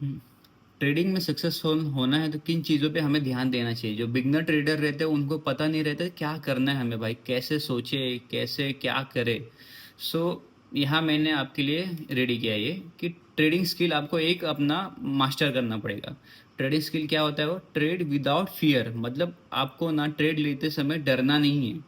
हम्म, trading में successful होना है तो किन चीज़ों पे हमें ध्यान देना चाहिए? जो बिगनर ट्रेडर रहते हैं उनको पता नहीं रहता क्या करना है हमें भाई, कैसे सोचे, कैसे क्या करे। सो यहाँ मैंने आपके लिए रेडी किया ये कि ट्रेडिंग स्किल आपको एक अपना मास्टर करना पड़ेगा। ट्रेडिंग स्किल क्या होता है? वो ट्रेड विदाउट फियर, मतलब आपको ना ट्रेड लेते समय डरना नहीं है।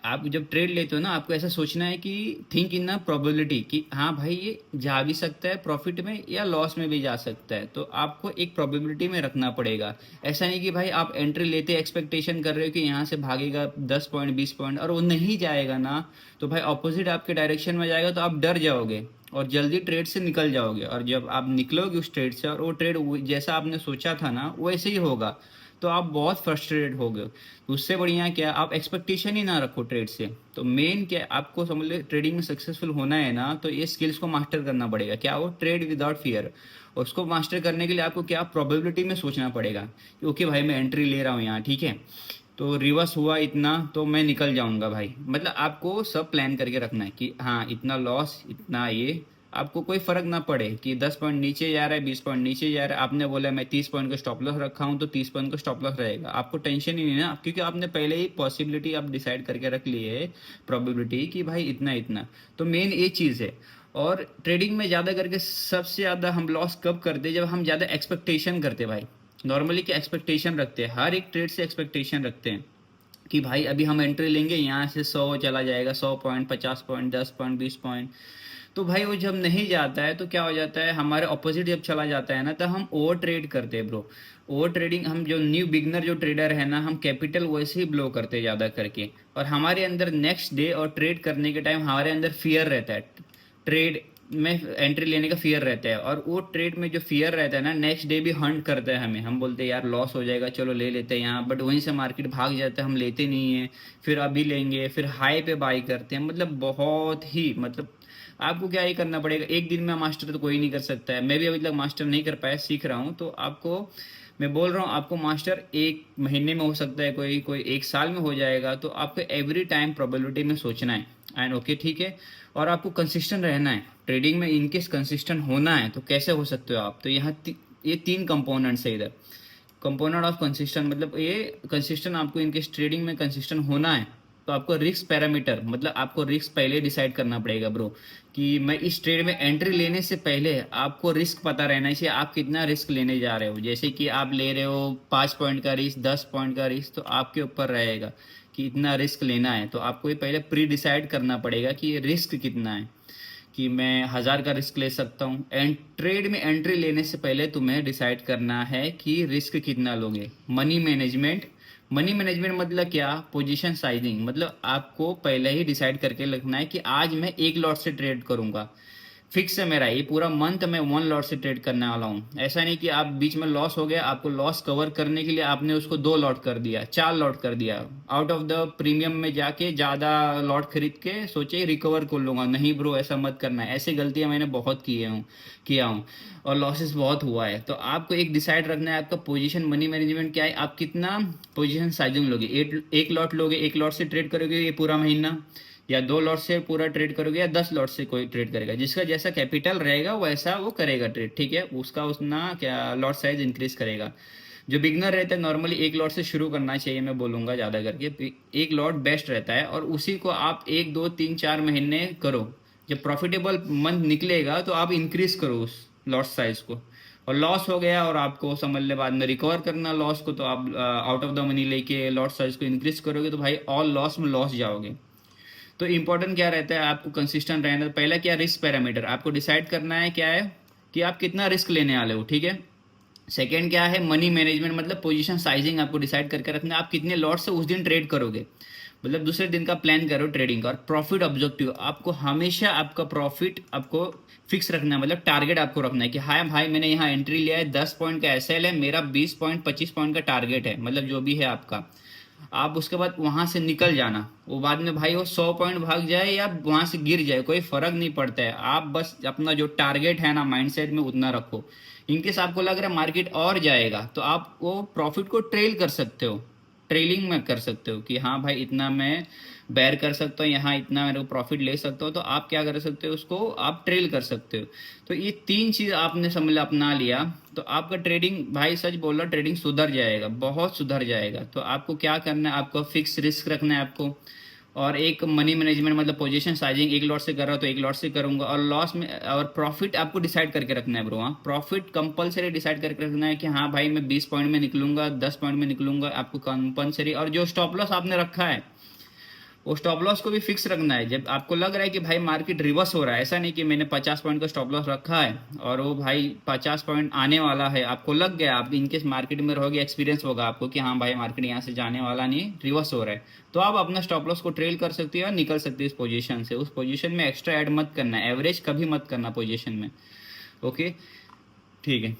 आप जब ट्रेड लेते हो ना, आपको ऐसा सोचना है कि थिंक इन अ प्रोबेबिलिटी कि हाँ भाई ये जा भी सकता है प्रॉफिट में या लॉस में भी जा सकता है, तो आपको एक प्रोबेबिलिटी में रखना पड़ेगा। ऐसा नहीं कि भाई आप एंट्री लेते एक्सपेक्टेशन कर रहे हो कि यहाँ से भागेगा 10 पॉइंट 20 पॉइंट और वो नहीं जाएगा ना, तो भाई ऑपोजिट आपके डायरेक्शन में जाएगा तो आप डर जाओगे और जल्दी ट्रेड से निकल जाओगे। और जब आप निकलोगे उस ट्रेड से और वो ट्रेड जैसा आपने सोचा था ना वैसे ही होगा, तो आप बहुत फ्रस्ट्रेटेड हो गए। उससे बढ़िया क्या, आप एक्सपेक्टेशन ही ना रखो ट्रेड से। तो मेन क्या, आपको समझ लो ट्रेडिंग में सक्सेसफुल होना है ना, तो ये स्किल्स को मास्टर करना पड़ेगा। क्या वो ट्रेड विदाउट फियर। और उसको मास्टर करने के लिए आपको क्या प्रोबेबिलिटी में सोचना पड़ेगा कि ओके भाई मैं एंट्री ले रहा हूँ यहाँ, ठीक है, तो रिवर्स हुआ इतना तो मैं निकल जाऊंगा भाई। मतलब आपको सब प्लान करके रखना है कि हाँ इतना लॉस इतना ये, आपको कोई फर्क ना पड़े कि 10 पॉइंट नीचे जा रहा है 20 पॉइंट नीचे जा रहा है। आपने बोला मैं 30 पॉइंट का स्टॉप लॉस रखा हूँ तो 30 पॉइंट का स्टॉप लॉस रहेगा, आपको टेंशन ही नहीं है ना, क्योंकि आपने पहले ही पॉसिबिलिटी आप डिसाइड करके रख ली है, प्रोबेबिलिटी कि भाई इतना इतना। तो मेन ये चीज़ है। और ट्रेडिंग में ज़्यादा करके सबसे ज़्यादा हम लॉस कब करते हैं? जब हम ज़्यादा एक्सपेक्टेशन करते हैं भाई। नॉर्मली क्या एक्सपेक्टेशन रखते हैं, हर एक ट्रेड से एक्सपेक्टेशन रखते हैं कि भाई अभी हम एंट्री लेंगे यहाँ से 100 चला जाएगा, 100 पॉइंट 50 पॉइंट 10 पॉइंट 20 पॉइंट। तो भाई वो जब नहीं जाता है तो क्या हो जाता है, हमारे ऑपोजिट जब चला जाता है ना तो हम ओवर ट्रेड करते हैं ब्रो। ओवर ट्रेडिंग, हम जो न्यू बिगनर जो ट्रेडर है ना, हम कैपिटल वैसे ही ब्लो करते हैं ज़्यादा करके। और हमारे अंदर नेक्स्ट डे और ट्रेड करने के टाइम हमारे अंदर फियर रहता है, ट्रेड में एंट्री लेने का फियर रहता है। और वो ट्रेड में जो फियर रहता है ना, नेक्स्ट डे भी हंट करता है हमें। हम बोलते हैं यार लॉस हो जाएगा चलो ले लेते हैं यहाँ, बट वहीं से मार्केट भाग जाता है, हम लेते नहीं है। फिर अभी लेंगे, फिर हाई पे बाई करते हैं। मतलब बहुत ही, मतलब आपको क्या ही करना पड़ेगा। एक दिन में मास्टर तो कोई नहीं कर सकता है, मैं भी अभी तक मास्टर नहीं कर पाया, सीख रहा हूँ। तो आपको मैं बोल रहा हूँ, आपको मास्टर एक महीने में हो सकता है, कोई कोई एक साल में हो जाएगा। तो आपको एवरी टाइम प्रोबेबिलिटी में सोचना है एंड ओके ठीक है। और आपको कंसिस्टेंट रहना है ट्रेडिंग में। इनकेस कंसिस्टेंट होना है तो कैसे हो सकते हो आप? तो यहाँ ये तीन कंपोनेंट्स है इधर। कंपोनेंट ऑफ कंसिस्टेंट, मतलब ये कंसिस्टेंट आपको इनकेस ट्रेडिंग में कंसिस्टेंट होना है तो आपको रिस्क पैरामीटर, मतलब आपको रिस्क पहले डिसाइड करना पड़ेगा ब्रो। कि मैं इस ट्रेड में एंट्री लेने से पहले आपको रिस्क पता रहना चाहिए, आप कितना रिस्क लेने जा रहे हो। जैसे कि आप ले रहे हो 5 पॉइंट का रिस्क, 10 पॉइंट का रिस्क, तो आपके ऊपर रहेगा कि इतना रिस्क लेना है। तो आपको ये पहले प्री डिसाइड करना पड़ेगा कि रिस्क कितना है, कि मैं 1000 का रिस्क ले सकता हूँ। एंड ट्रेड में एंट्री लेने से पहले तुम्हें डिसाइड करना है कि रिस्क कितना लोगे। मनी मैनेजमेंट, मनी मैनेजमेंट मतलब क्या, पोजीशन साइजिंग, मतलब आपको पहले ही डिसाइड करके रखना है कि आज मैं एक लॉट से ट्रेड करूंगा। फिक्स है मेरा, ये पूरा मंथ मैं 1 लॉट से ट्रेड करने वाला हूँ। ऐसा नहीं कि आप बीच में लॉस हो गया, आपको लॉस कवर करने के लिए आपने उसको 2 लॉट कर दिया, 4 लॉट कर दिया, आउट ऑफ द प्रीमियम में जाके ज़्यादा लॉट खरीद के सोचे रिकवर कर लूंगा। नहीं ब्रो, ऐसा मत करना है। ऐसी गलतियां मैंने बहुत किया हूँ और लॉसेस बहुत हुआ है। तो आपको एक डिसाइड रखना है आपका पोजीशन मनी मैनेजमेंट क्या है, आप कितना पोजीशन साइजिंग लोगे। एक लॉट लोगे, एक लॉट से ट्रेड करोगे ये पूरा महीना, या 2 लॉट से पूरा ट्रेड करोगे, या 10 लॉट से कोई ट्रेड करेगा। जिसका जैसा कैपिटल रहेगा वैसा वो करेगा ट्रेड, ठीक है, उसका उतना क्या लॉट साइज इंक्रीज करेगा। जो बिगनर रहता है नॉर्मली एक लॉट से शुरू करना चाहिए, मैं बोलूँगा ज़्यादा करके एक लॉट बेस्ट रहता है। और उसी को आप 1 2 3 4 महीने करो। जब प्रॉफिटेबल मंथ निकलेगा तो आप इंक्रीज करो उस लॉट साइज को। और लॉस हो गया और आपको समझ ले बाद में रिकवर करना लॉस को, तो आप आउट ऑफ द मनी लेके लॉट साइज को इंक्रीज करोगे तो भाई ऑल लॉस में लॉस जाओगे। तो इंपॉर्टेंट क्या रहता है, आपको कंसिस्टेंट रहना। पहला क्या, रिस्क पैरामीटर आपको डिसाइड करना है क्या है, कि आप कितना रिस्क लेने वाले हो, ठीक है। सेकेंड क्या है, मनी मैनेजमेंट, मतलब पोजीशन साइजिंग आपको डिसाइड करके रखना है, आप कितने लॉट से उस दिन ट्रेड करोगे। मतलब दूसरे दिन का प्लान करो ट्रेडिंग का। और प्रॉफिट ऑब्जेक्टिव, आपको हमेशा आपका प्रॉफिट आपको फिक्स रखना है, मतलब टारगेट आपको रखना है कि हाँ भाई मैंने यहाँ एंट्री लिया है, 10 पॉइंट का एसएल है मेरा, 20 पॉइंट 25 पॉइंट का टारगेट है, मतलब जो भी है आपका। आप उसके बाद वहां से निकल जाना। वो बाद में भाई वो 100 पॉइंट भाग जाए या वहां से गिर जाए कोई फर्क नहीं पड़ता है, आप बस अपना जो टारगेट है ना माइंडसेट में उतना रखो। इनकेस आपको लग रहा है मार्केट और जाएगा तो आप वो प्रॉफिट को ट्रेल कर सकते हो, ट्रेलिंग में कर सकते हो कि हाँ भाई इतना मैं बेयर कर सकता हूँ, यहाँ इतना मेरे को प्रॉफिट ले सकता हूँ, तो आप क्या कर सकते हो, उसको आप ट्रेल कर सकते हो। तो ये 3 चीज आपने समझ लो अपना लिया, तो आपका ट्रेडिंग, भाई सच बोल रहा, ट्रेडिंग सुधर जाएगा, बहुत सुधर जाएगा। तो आपको क्या करना है, आपको फिक्स रिस्क रखना है आपको, और एक मनी मैनेजमेंट, मतलब पोजीशन साइजिंग, एक लॉट से कर रहा हूँ तो एक लॉट से करूंगा, और लॉस में और प्रॉफिट आपको डिसाइड करके रखना है ब्रो। हाँ, प्रॉफिट कंपलसरी डिसाइड करके रखना है कि हाँ भाई मैं 20 पॉइंट में निकलूंगा, 10 पॉइंट में निकलूंगा, आपको कंपलसरी। और जो स्टॉप लॉस आपने रखा है, वो स्टॉप लॉस को भी फिक्स रखना है। जब आपको लग रहा है कि भाई मार्केट रिवर्स हो रहा है, ऐसा नहीं कि मैंने 50 पॉइंट का स्टॉप लॉस रखा है और वो भाई 50 पॉइंट आने वाला है, आपको लग गया, आप इनकेस मार्केट में रहोगे, एक्सपीरियंस होगा आपको कि हाँ भाई मार्केट यहाँ से जाने वाला नहीं, रिवर्स हो रहा है, तो आप अपना स्टॉप लॉस को ट्रेल कर सकते हो और निकल सकते हो इस पोजीशन से। उस पोजीशन में एक्स्ट्रा ऐड मत करना, एवरेज कभी मत करना पोजीशन में। ओके, ठीक है।